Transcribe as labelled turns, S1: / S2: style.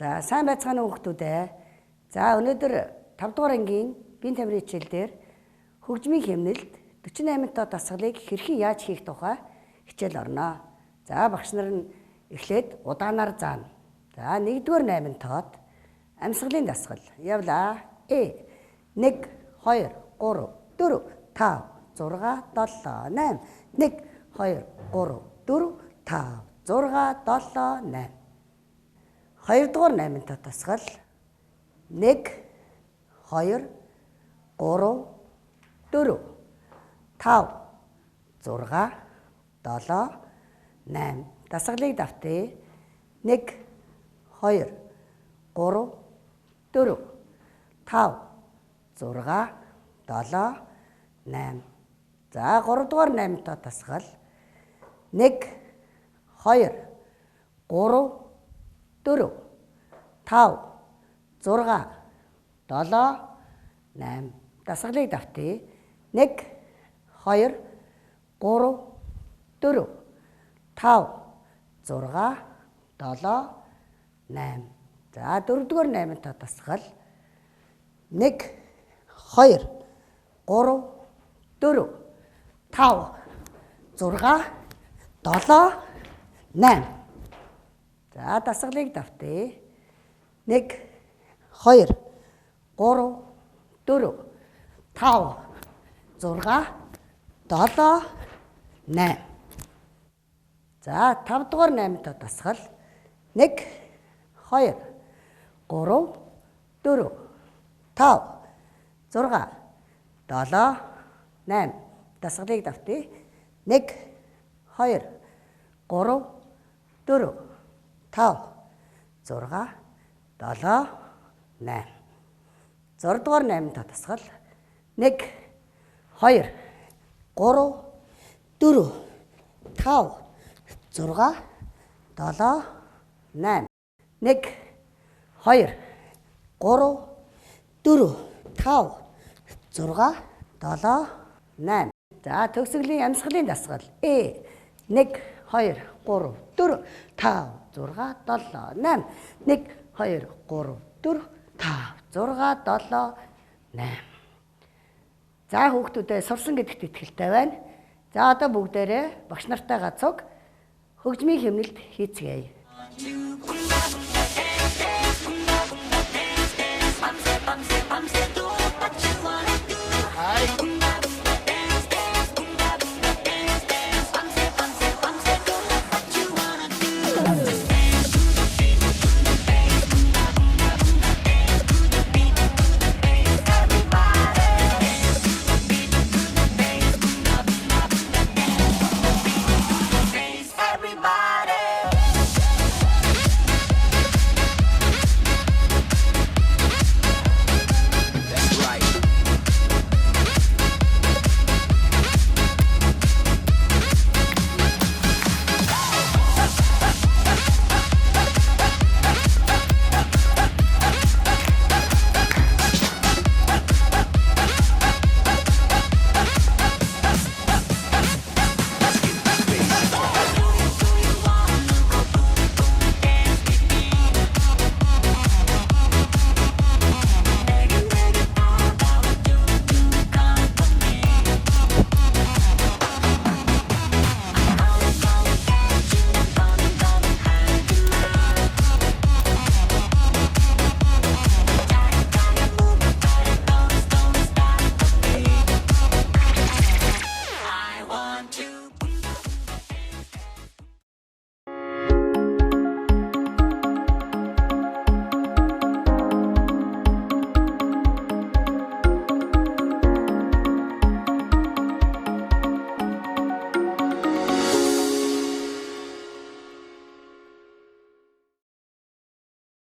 S1: За сайн байцгаана уу хүүхдүүд ээ. За өнөөдөр 5 дугаар ангийн биеийн тамирын хичээлдэр хөгжмийн хэмнэлд 48 тоо дасгалыг хэрхэн яаж хийх тухай хичээл орно. За багш нар нь эхлээд удаанаар заана. За 1-р 8 тоод амьсгалын дасгал явлаа. 1 2 3 4 5 6 7 8 1 2 3 4 5 6 7 8 2-р 8 тоо дасгал 1 2 3 4 5 6 7 8 дасгалыг давтъя. 1 2 3 4 5 6 7 8 за 3-р 8 тоо дасгал 1 2 3 4 5 6 7 8 дасгалыг давтъя. 1 2 3 4 5 6 7 8 за 4-р 8 тоо дасгал 1 2 3 4 5 6 7 8 за дасгалыг давтъя. 1 2 3 4 5 6 7 8 за 5-р 8 тоо дасгал 1 2 3 4 5 6 7 8 дасгалыг давтъя. 1 2 3 4 5 6 7 8 6-р 8 тоо дасгал 1 2 3 4 5 6 7 8 1 2 3 4 5 6 7 8 за төгсгөлийн амьсгалын дасгал 1 2 3 4 5 6 7 8 1 2 3 4 5 6 7 8 за хүүхдүүдээ сурсан гэдэгт итгэлтэй байна. За одоо бүгдээрээ багш нартайгаа цуг хөгжмийн хэмнэлд хийцгээе.